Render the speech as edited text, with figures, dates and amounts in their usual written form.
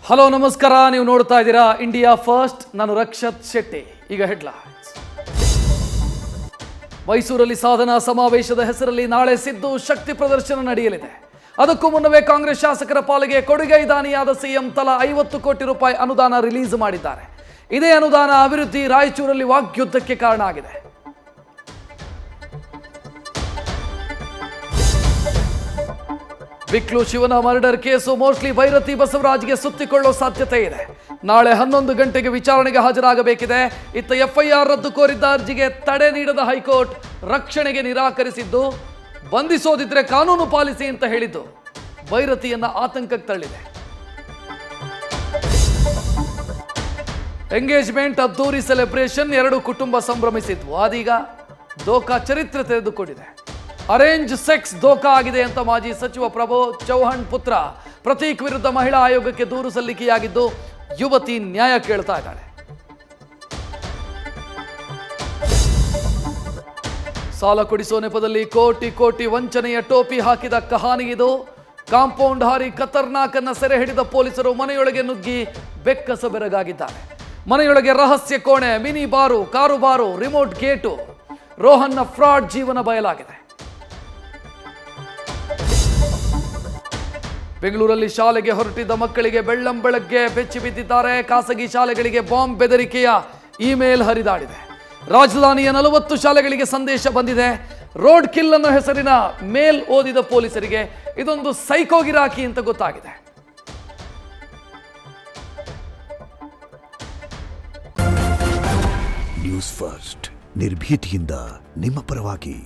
Hello ನಮಸ್ಕಾರ, ನೀವು ನೋಡ್ತಾ ಇದ್ದೀರಾ ಇಂಡಿಯಾ ಫಸ್ಟ್. ನಾನು ರಕ್ಷತ್ ಶೆಟ್ಟಿ. ಈಗ ಹೆಡ್ಲೈನ್ಸ್. ಮೈಸೂರಲ್ಲಿ ಸಾಧನಾ ಸಮಾವೇಶದ ಹೆಸರಲ್ಲಿ ನಾಳೆ ಸಿದ್ದು ಶಕ್ತಿ ಪ್ರದರ್ಶನ ನಡೆಯಲಿದೆ. ಅದಕ್ಕೂ ಮುನ್ನವೇ ಕಾಂಗ್ರೆಸ್ ಶಾಸಕರ ಪಾಲಿಗೆ ಕೊಡುಗೈ ದಾನಿಯಾದ ಸಿಎಂ ತಲಾ 50 ಕೋಟಿ ರೂಪಾಯಿ ಅನುದಾನ ರಿಲೀಸ್ ಮಾಡಿದ್ದಾರೆ. ಇದೇ ಅನುದಾನ ಅಭಿವೃದ್ಧಿ ರಾಯಚೂರಲ್ಲಿ ವಾಗ್ಯುದ್ಧಕ್ಕೆ ಕಾರಣ ಆಗಿದೆ. ಬಿಕ್ಲು ಶಿವನ ಮರ್ಡರ್ ಕೇಸು ಮೋಸ್ಟ್ಲಿ ಭೈರತಿ ಬಸವರಾಜ್ಗೆ ಸುತ್ತಿಕೊಳ್ಳೋ ಸಾಧ್ಯತೆ ಇದೆ. ನಾಳೆ 11 ಗಂಟೆಗೆ ವಿಚಾರಣೆಗೆ ಹಾಜರಾಗಬೇಕಿದೆ. ಇತ್ತ ಎಫ್ಐಆರ್ ರದ್ದು ಕೋರಿದ್ದ ಅರ್ಜಿಗೆ ತಡೆ ನೀಡದ ಹೈಕೋರ್ಟ್ ರಕ್ಷಣೆಗೆ ನಿರಾಕರಿಸಿದ್ದು, ಬಂಧಿಸೋದಿದ್ರೆ ಕಾನೂನು ಪಾಲಿಸಿ ಅಂತ ಹೇಳಿದ್ದು ಭೈರತಿಯನ್ನ ಆತಂಕಕ್ಕೆ ತಳ್ಳಿದೆ. ಎಂಗೇಜ್ಮೆಂಟ್ ಅದ್ದೂರಿ ಸೆಲೆಬ್ರೇಷನ್, 2 ಕುಟುಂಬ ಸಂಭ್ರಮಿಸಿದ್ವು. ಅದೀಗ ದೋಖಾ ಚರಿತ್ರೆ ತೆರೆದುಕೊಂಡಿದೆ. ಅರೇಂಜ್ ಸೆಕ್ಸ್ ದೋಖಾ ಆಗಿದೆ ಅಂತ ಮಾಜಿ ಸಚಿವ ಪ್ರಭು ಚೌಹಾಣ್ ಪುತ್ರ ಪ್ರತೀಕ್ ವಿರುದ್ಧ ಮಹಿಳಾ ಆಯೋಗಕ್ಕೆ ದೂರು ಸಲ್ಲಿಕೆಯಾಗಿದ್ದು, ಯುವತಿ ನ್ಯಾಯ ಕೇಳ್ತಾ ಇದ್ದಾಳೆ. ಸಾಲ ಕೊಡಿಸೋ ನೆಪದಲ್ಲಿ ಕೋಟಿ ಕೋಟಿ ವಂಚನೆಯ ಟೋಪಿ ಹಾಕಿದ ಕಹಾನಿ ಇದು. ಕಾಂಪೌಂಡ್ ಹಾರಿ ಖತರ್ನಾಕ್ ಅನ್ನ ಸೆರೆ ಹಿಡಿದ ಪೊಲೀಸರು ಮನೆಯೊಳಗೆ ನುಗ್ಗಿ ಬೆಕ್ಕಸ ಬೆರಗಾಗಿದ್ದಾರೆ. ಮನೆಯೊಳಗೆ ರಹಸ್ಯ ಕೋಣೆ, ಮಿನಿ ಬಾರು, ಕಾರು ಬಾರು, ರಿಮೋಟ್ ಗೇಟು. ರೋಹನ್ನ ಫ್ರಾಡ್ ಜೀವನ ಬಯಲಾಗಿದೆ. ಬೆಂಗಳೂರಲ್ಲಿ ಶಾಲೆಗೆ ಹೊರಟಿದ್ದ ಮಕ್ಕಳಿಗೆ ಬೆಳ್ಳಂಬೆಳಗ್ಗೆ ಬೆಚ್ಚಿ ಬಿದ್ದಿದ್ದಾರೆ. ಖಾಸಗಿ ಶಾಲೆಗಳಿಗೆ ಬಾಂಬ್ ಬೆದರಿಕೆಯ ಇಮೇಲ್ ಹರಿದಾಡಿದೆ. ರಾಜಧಾನಿಯ 40 ಶಾಲೆಗಳಿಗೆ ಸಂದೇಶ ಬಂದಿದೆ. ರೋಡ್ ಕಿಲ್ ಅನ್ನೋ ಹೆಸರಿನ ಮೇಲ್ ಓದಿದ ಪೊಲೀಸರಿಗೆ ಇದೊಂದು ಸೈಕೋ ಗಿರಾಕಿ ಅಂತ ಗೊತ್ತಾಗಿದೆ. ನ್ಯೂಸ್ ಫಸ್ಟ್, ನಿರ್ಭೀತಿಯಿಂದ ನಿಮ್ಮ ಪರವಾಗಿ.